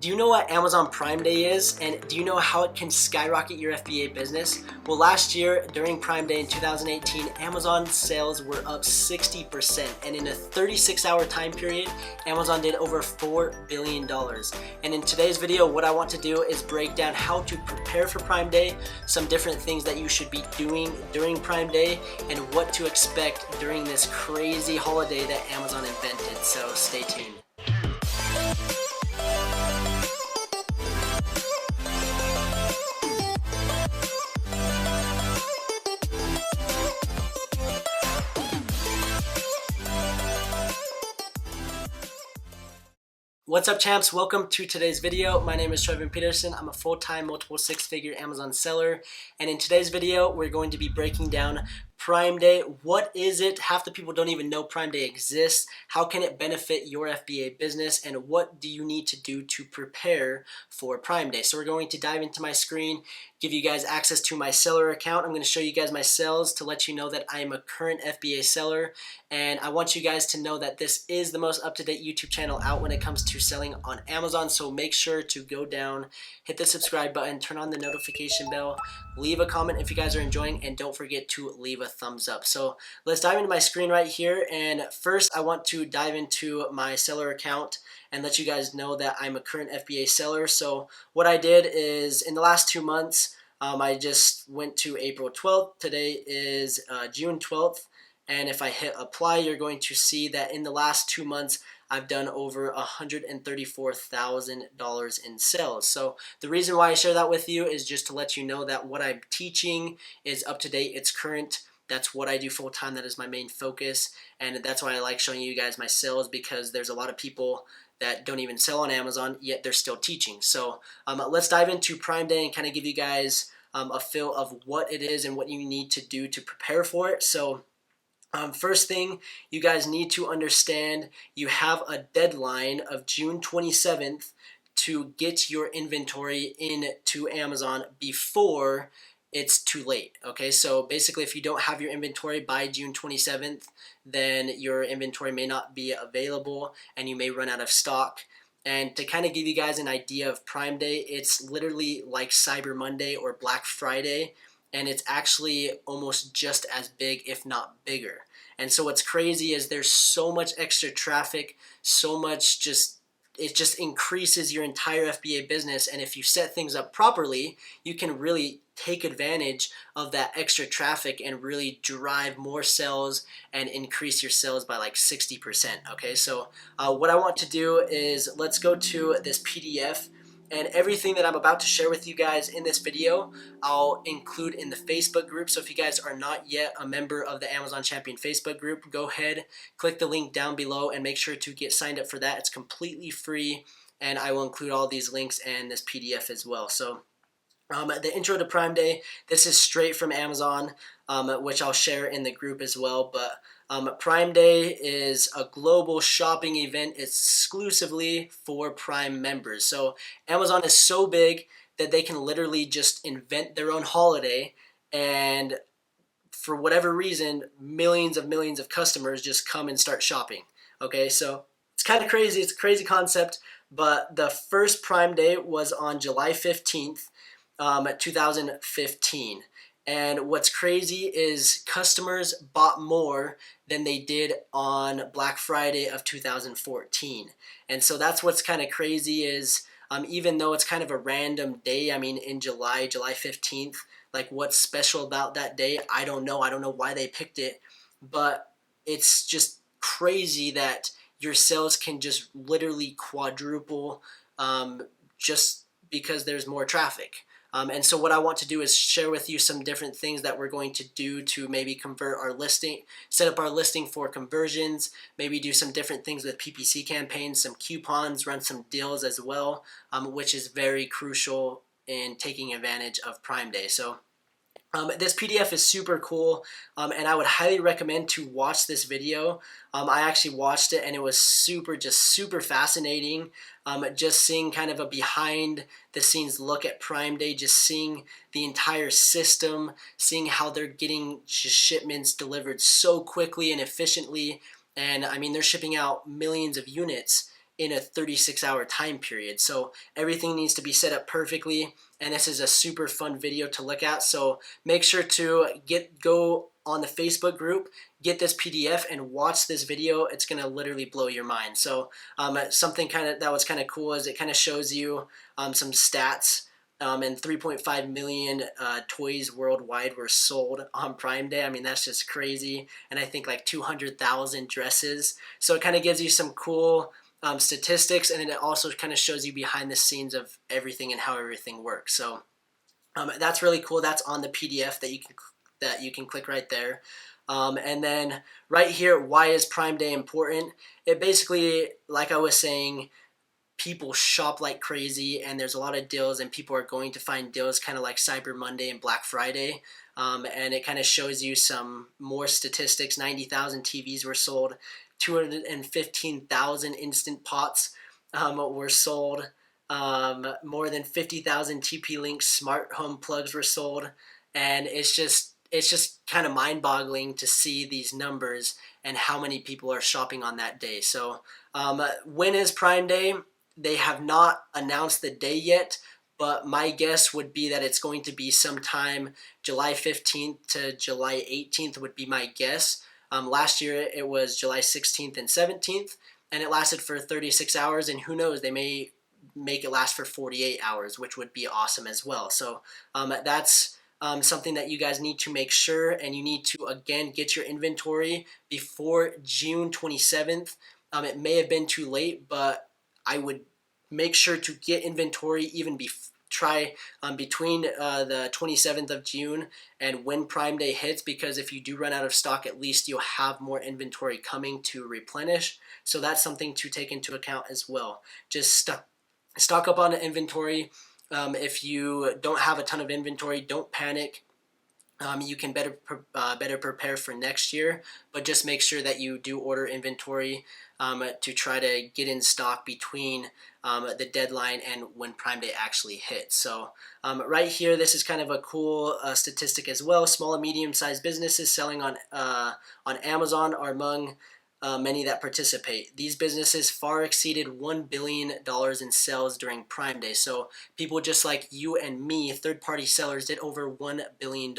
Do you know what Amazon Prime Day is, and do you know how it can skyrocket your FBA business? Well, last year during Prime Day in 2018, Amazon sales were up 60%, and in a 36-hour time period, Amazon did over $4 billion. And in today's video, what I want to do is break down how to prepare for Prime Day, some different things that you should be doing during Prime Day, and what to expect during this crazy holiday that Amazon invented. So stay tuned. What's up, champs? Welcome to today's video. My name is Trevin Peterson. I'm a full-time multiple six-figure Amazon seller, and in today's video we're going to be breaking down Prime Day. What is it? Half the people don't even know Prime Day exists. How can it benefit your FBA business, and what do you need to do to prepare for Prime Day? So we're going to dive into my screen, give you guys access to my seller account. I'm going to show you guys my sales to let you know that I am a current FBA seller, and I want you guys to know that this is the most up-to-date YouTube channel out when it comes to selling on Amazon. So make sure to go down, hit the subscribe button, turn on the notification bell, leave a comment if you guys are enjoying, and don't forget to leave a thumbs up. So let's dive into my screen right here, and first I want to dive into my seller account and let you guys know that I'm a current FBA seller. So what I did is in the last 2 months, I just went to April 12th. Today is June 12th. And if I hit apply, you're going to see that in the last 2 months, I've done over $134,000 in sales. So the reason why I share that with you is just to let you know that what I'm teaching is up to date, it's current. That's what I do full time. That is my main focus. And that's why I like showing you guys my sales, because there's a lot of people that don't even sell on Amazon, yet they're still teaching. So let's dive into Prime Day and kind of give you guys a feel of what it is and what you need to do to prepare for it. So first thing you guys need to understand, you have a deadline of June 27th to get your inventory into Amazon before it's too late. Okay, so basically if you don't have your inventory by June 27th, then your inventory may not be available and you may run out of stock. And to kind of give you guys an idea of Prime Day, it's literally like Cyber Monday or Black Friday, and it's actually almost just as big, if not bigger. And so what's crazy is there's so much extra traffic, so much it just increases your entire FBA business. And if you set things up properly, you can really take advantage of that extra traffic and really drive more sales and increase your sales by like 60%. Okay, so what I want to do is let's go to this PDF. And everything that I'm about to share with you guys in this video, I'll include in the Facebook group. So if you guys are not yet a member of the Amazon Champion Facebook group, go ahead, click the link down below and make sure to get signed up for that. It's completely free, and I will include all these links and this PDF as well. So the intro to Prime Day, this is straight from Amazon, which I'll share in the group as well. But Prime Day is a global shopping event exclusively for Prime members. So Amazon is so big that they can literally just invent their own holiday, and for whatever reason, millions of customers just come and start shopping. Okay, so it's kind of crazy. It's a crazy concept, but the first Prime Day was on July 15th. 2015. And what's crazy is customers bought more than they did on Black Friday of 2014. And so that's what's kind of crazy is even though it's kind of a random day, I mean in July 15th, like what's special about that day, I don't know. I don't know why they picked it, but it's just crazy that your sales can just literally quadruple just because there's more traffic. And so what I want to do is share with you some different things that we're going to do to maybe convert our listing, set up our listing for conversions, maybe do some different things with PPC campaigns, some coupons, run some deals as well, which is very crucial in taking advantage of Prime Day. So this PDF is super cool, and I would highly recommend to watch this video. I actually watched it, and it was super fascinating. Just seeing kind of a behind the scenes look at Prime Day, just seeing the entire system, seeing how they're getting just shipments delivered so quickly and efficiently. And I mean, they're shipping out millions of units in a 36-hour time period. So everything needs to be set up perfectly, and this is a super fun video to look at. So make sure to go on the Facebook group, get this PDF, and watch this video. It's gonna literally blow your mind. So something that was kind of cool is it kind of shows you some stats. And 3.5 million toys worldwide were sold on Prime Day. I mean, that's just crazy. And I think like 200,000 dresses. So it kind of gives you some cool statistics, and then it also kind of shows you behind the scenes of everything and how everything works. So that's really cool. That's on the PDF that you can click right there. And then right here, why is Prime Day important? It basically, like I was saying, people shop like crazy, and there's a lot of deals, and people are going to find deals kind of like Cyber Monday and Black Friday. And it kind of shows you some more statistics. 90,000 TVs were sold, 215,000 Instant Pots were sold, more than 50,000 TP-Link smart home plugs were sold, and it's just kind of mind-boggling to see these numbers and how many people are shopping on that day. So when is Prime Day? They have not announced the day yet, but my guess would be that it's going to be sometime July 15th to July 18th would be my guess. Last year it was July 16th and 17th, and it lasted for 36 hours, and who knows, they may make it last for 48 hours, which would be awesome as well. So that's something that you guys need to make sure, and you need to, again, get your inventory before June 27th. It may have been too late, but I would make sure to get inventory even between the 27th of June and when Prime Day hits, because if you do run out of stock, at least you'll have more inventory coming to replenish. So that's something to take into account as well. Just stock up on the inventory. If you don't have a ton of inventory, don't panic. You can better prepare for next year, but just make sure that you do order inventory to try to get in stock between the deadline and when Prime Day actually hits. So right here, this is kind of a cool statistic as well. Small and medium-sized businesses selling on Amazon are among many that participate. These businesses far exceeded $1 billion in sales during Prime Day. So people just like you and me, third-party sellers, did over $1 billion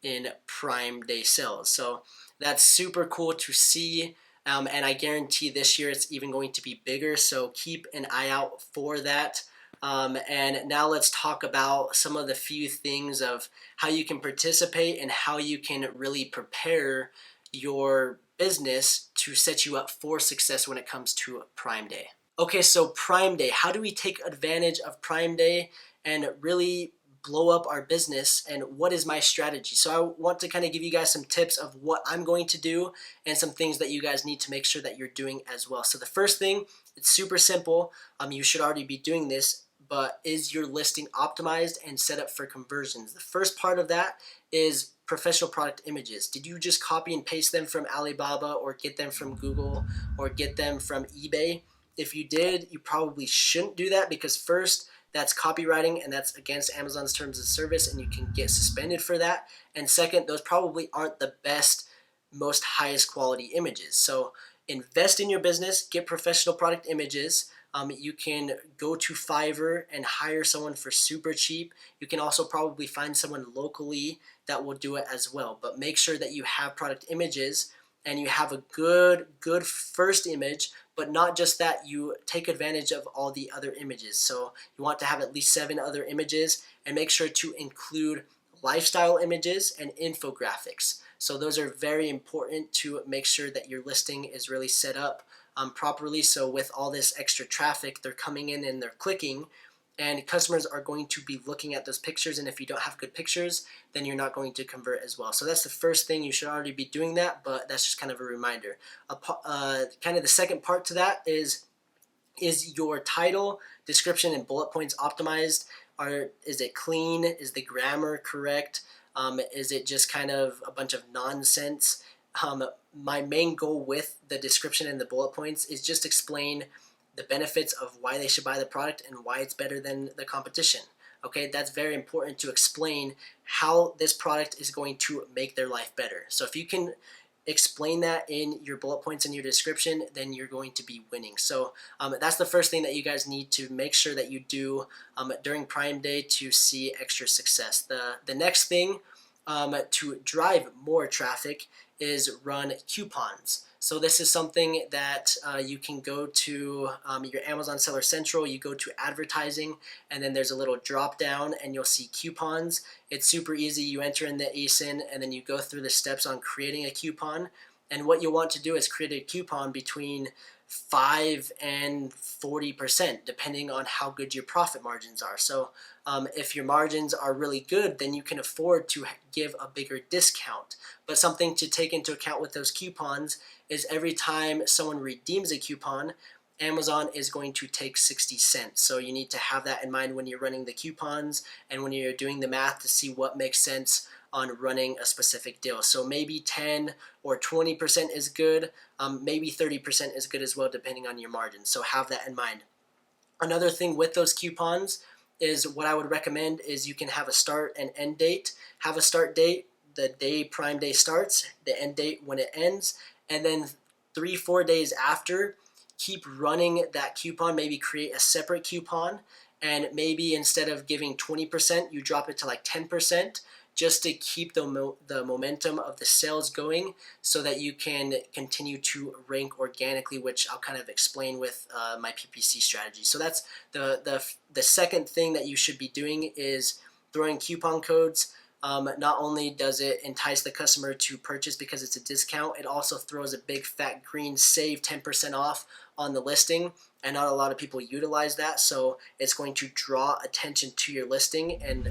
in Prime Day sales. So that's super cool to see. And I guarantee this year it's even going to be bigger. So keep an eye out for that. And now let's talk about some of the few things of how you can participate and how you can really prepare your business to set you up for success when it comes to Prime Day. Okay, so Prime Day, how do we take advantage of Prime Day and really blow up our business, and what is my strategy? So I want to kind of give you guys some tips of what I'm going to do and some things that you guys need to make sure that you're doing as well. So the first thing, it's super simple. You should already be doing this, but is your listing optimized and set up for conversions? The first part of that is professional product images. Did you just copy and paste them from Alibaba or get them from Google or get them from eBay? If you did, you probably shouldn't do that, because first, that's copywriting and that's against Amazon's terms of service, and you can get suspended for that. And second, those probably aren't the best, most highest quality images. So invest in your business, get professional product images. You can go to Fiverr and hire someone for super cheap. You can also probably find someone locally that will do it as well. But make sure that you have product images and you have a good first image, but not just that, you take advantage of all the other images. So you want to have at least 7 other images, and make sure to include lifestyle images and infographics. So those are very important to make sure that your listing is really set up properly. So with all this extra traffic, they're coming in and they're clicking, and customers are going to be looking at those pictures, and if you don't have good pictures, then you're not going to convert as well. So that's the first thing. You should already be doing that, but that's just kind of a reminder. Kind of the second part to that is your title, description, and bullet points optimized? Is it clean? Is the grammar correct? Is it just kind of a bunch of nonsense? My main goal with the description and the bullet points is just explain the benefits of why they should buy the product and why it's better than the competition. Okay, that's very important to explain how this product is going to make their life better. So if explain that in your bullet points in your description, then you're going to be winning. So that's the first thing that you guys need to make sure that you do during Prime Day to see extra success. The next thing to drive more traffic is run coupons. So this is something that you can go to your Amazon Seller Central, you go to advertising, and then there's a little drop down and you'll see coupons. It's super easy. You enter in the ASIN and then you go through the steps on creating a coupon. And what you want to do is create a coupon between 5 and 40%, depending on how good your profit margins are. So if your margins are really good, then you can afford to give a bigger discount. But something to take into account with those coupons is every time someone redeems a coupon, Amazon is going to take 60 cents. So you need to have that in mind when you're running the coupons and when you're doing the math to see what makes sense on running a specific deal. So maybe 10 or 20% is good, maybe 30% is good as well, depending on your margins. So have that in mind. Another thing with those coupons is what I would recommend is you can have a start and end date. Have a start date the day Prime Day starts, the end date when it ends, and then 3-4 days after, keep running that coupon. Maybe create a separate coupon, and maybe instead of giving 20%, you drop it to like 10%, just to keep the momentum of the sales going so that you can continue to rank organically, which I'll kind of explain with my PPC strategy. So that's the second thing that you should be doing is throwing coupon codes. Not only does it entice the customer to purchase because it's a discount, it also throws a big fat green save 10% off on the listing, and not a lot of people utilize that, so it's going to draw attention to your listing and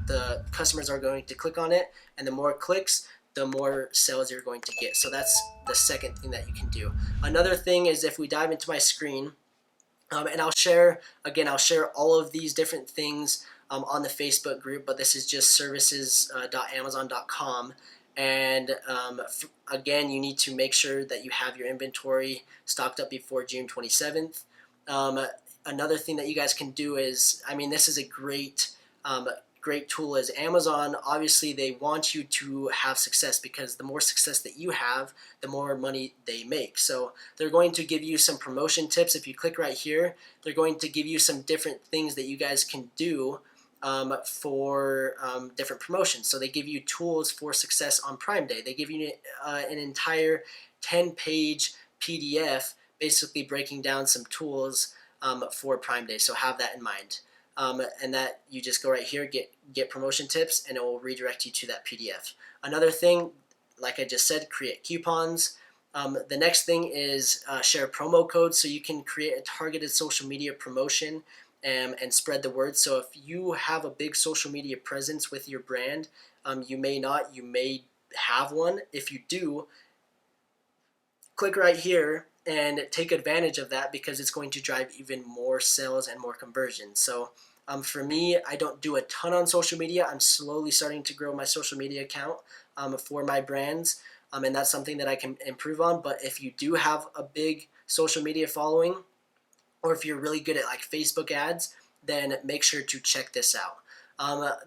the customers are going to click on it, and the more clicks, the more sales you're going to get. So that's the second thing that you can do. Another thing is if we dive into my screen, and I'll share all of these different things on the Facebook group, but this is just services.amazon.com. And again, you need to make sure that you have your inventory stocked up before June 27th. Another thing that you guys can do is, I mean, this is a great tool is Amazon. Obviously, they want you to have success because the more success that you have, the more money they make. So they're going to give you some promotion tips. If you click right here, they're going to give you some different things that you guys can do for different promotions. So they give you tools for success on Prime Day. They give you an entire 10-page PDF basically breaking down some tools for Prime Day. So have that in mind. And that you just go right here, get promotion tips, and it will redirect you to that PDF. Another thing, like I just said, create coupons. The next thing is share promo codes, so you can create a targeted social media promotion and spread the word. So if you have a big social media presence with your brand, you may have one. If you do, click right here and take advantage of that because it's going to drive even more sales and more conversions. So for me, I don't do a ton on social media. I'm slowly starting to grow my social media account for my brands, and that's something that I can improve on. But if you do have a big social media following, or if you're really good at like Facebook ads, then make sure to check this out.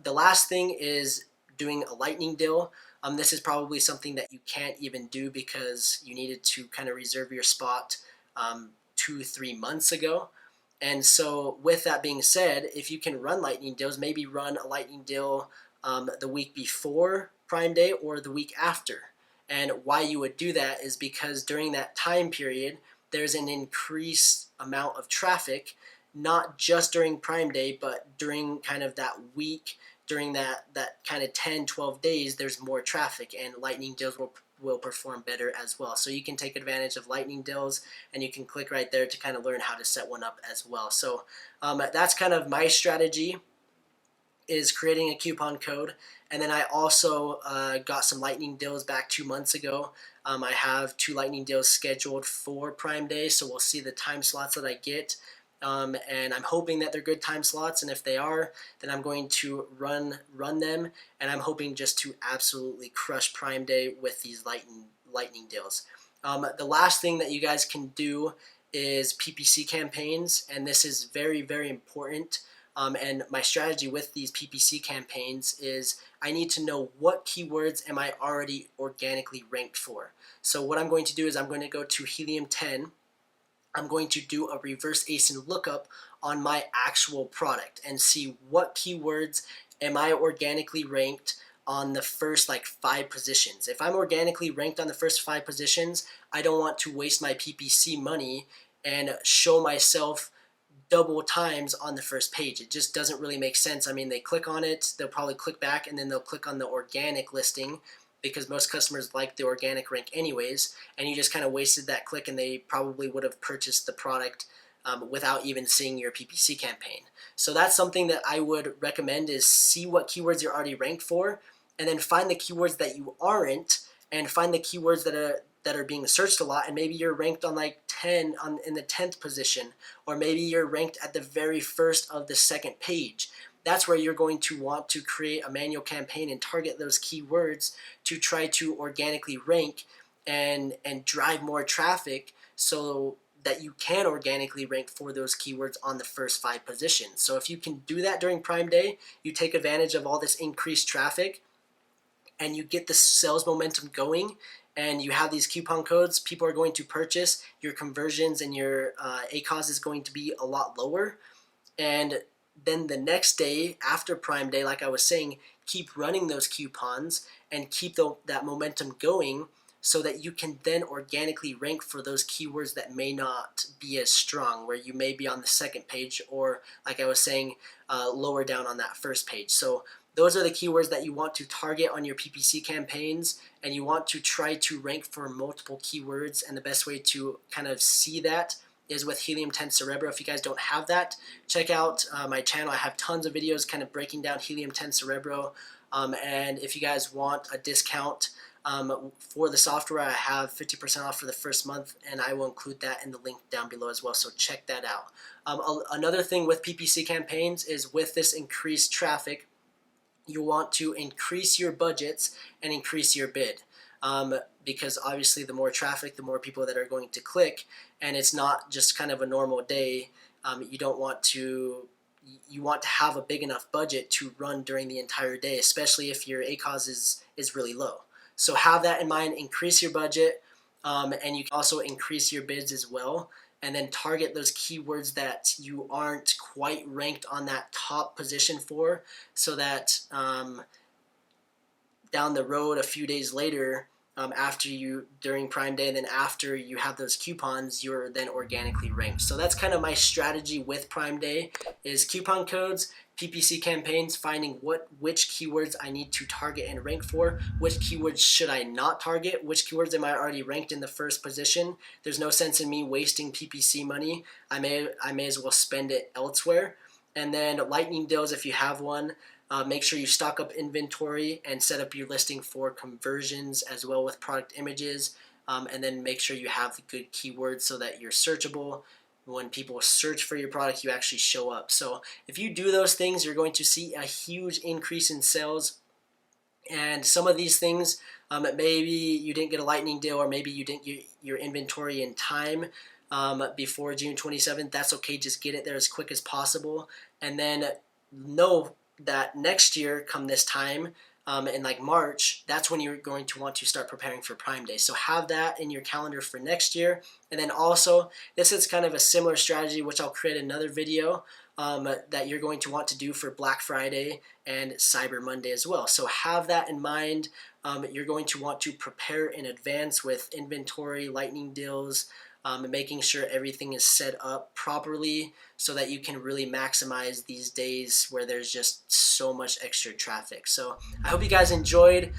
The last thing is doing a lightning deal. This is probably something that you can't even do because you needed to kind of reserve your spot 2-3 months ago. And so with that being said, if you can run lightning deals, maybe run a lightning deal the week before Prime Day or the week after. And why you would do that is because during that time period, there's an increased amount of traffic, not just during Prime Day, but during kind of that week, during that kind of 10-12 days, there's more traffic, and lightning deals will perform better as well. So you can take advantage of lightning deals, and you can click right there to kind of learn how to set one up as well. So that's kind of my strategy, is creating a coupon code. And then I also got some lightning deals back 2 months ago. I have 2 lightning deals scheduled for Prime Day, so we'll see the time slots that I get. And I'm hoping that they're good time slots, and if they are, then I'm going to run them, and I'm hoping just to absolutely crush Prime Day with these lightning deals. The last thing that you guys can do is PPC campaigns, and this is very, very important. And my strategy with these PPC campaigns is I need to know what keywords am I already organically ranked for. So what I'm going to do is I'm going to go to Helium 10. I'm going to do a reverse ASIN lookup on my actual product and see what keywords am I organically ranked on the first like 5 positions. If I'm organically ranked on the first 5 positions, I don't want to waste my PPC money and show myself double times on the first page. It just doesn't really make sense. I mean, they click on it, they'll probably click back, and then they'll click on the organic listing because most customers like the organic rank anyways, and you just kind of wasted that click, and they probably would have purchased the product without even seeing your PPC campaign. So that's something that I would recommend, is see what keywords you're already ranked for, and then find the keywords that you aren't, and find the keywords that are being searched a lot, and maybe you're ranked on like 10 in the 10th position, or maybe you're ranked at the very first of the second page. That's where you're going to want to create a manual campaign and target those keywords to try to organically rank and drive more traffic so that you can organically rank for those keywords on the first 5 positions. So if you can do that during Prime Day, you take advantage of all this increased traffic and you get the sales momentum going, and you have these coupon codes, people are going to purchase, your conversions and your ACOS is going to be a lot lower. And then the next day after Prime Day, like I was saying, keep running those coupons and keep that momentum going so that you can then organically rank for those keywords that may not be as strong, where you may be on the second page or, like I was saying, lower down on that first page. So those are the keywords that you want to target on your PPC campaigns, and you want to try to rank for multiple keywords. And the best way to kind of see that is with Helium 10 Cerebro. If you guys don't have that, check out my channel. I have tons of videos kind of breaking down Helium 10 Cerebro. And if you guys want a discount for the software, I have 50% off for the first month, and I will include that in the link down below as well, so check that out. Another thing with PPC campaigns is, with this increased traffic, you want to increase your budgets and increase your bid, because obviously the more traffic, the more people that are going to click, and it's not just kind of a normal day. You want to have a big enough budget to run during the entire day, especially if your ACOS is really low. So have that in mind, increase your budget, and you can also increase your bids as well, and then target those keywords that you aren't quite ranked on that top position for, so that down the road, a few days later, during Prime Day, and then after you have those coupons, you're then organically ranked. So that's kind of my strategy with Prime Day, is coupon codes, PPC campaigns, finding which keywords I need to target and rank for, which keywords should I not target, which keywords am I already ranked in the first position. There's no sense in me wasting PPC money. I may as well spend it elsewhere. And then lightning deals, if you have one. Make sure you stock up inventory and set up your listing for conversions as well with product images, and then make sure you have the good keywords so that you're searchable. When people search for your product, you actually show up. So if you do those things, you're going to see a huge increase in sales. And some of these things, maybe you didn't get a lightning deal, or maybe you didn't get your inventory in time before June 27th. That's okay. Just get it there as quick as possible, and then know that next year, come this time, in like March, that's when you're going to want to start preparing for Prime Day. So have that in your calendar for next year. And then also, this is kind of a similar strategy, which I'll create another video that you're going to want to do for Black Friday and Cyber Monday as well. So have that in mind. You're going to want to prepare in advance with inventory, lightning deals, making sure everything is set up properly so that you can really maximize these days where there's just so much extra traffic. So I hope you guys enjoyed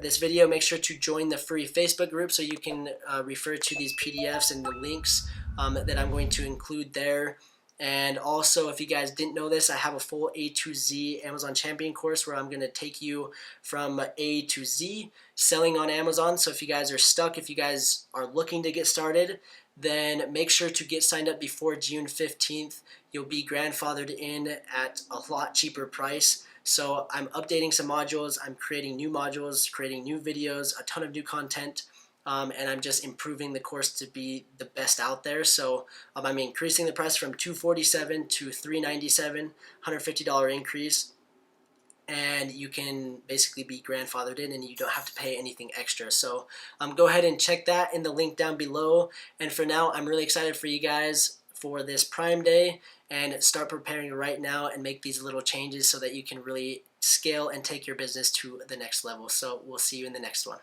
this video. Make sure to join the free Facebook group so you can refer to these PDFs and the links that I'm going to include there. And also, if you guys didn't know this, I have a full A to Z Amazon Champion course where I'm going to take you from A to Z selling on Amazon. So if you guys are stuck, if you guys are looking to get started, then make sure to get signed up before June 15th. You'll be grandfathered in at a lot cheaper price. So I'm updating some modules, I'm creating new modules, creating new videos, a ton of new content. and I'm just improving the course to be the best out there. So I'm increasing the price from $247 to $397, $150 increase, and you can basically be grandfathered in and you don't have to pay anything extra. So go ahead and check that in the link down below. And for now, I'm really excited for you guys for this Prime Day, and start preparing right now and make these little changes so that you can really scale and take your business to the next level. So we'll see you in the next one.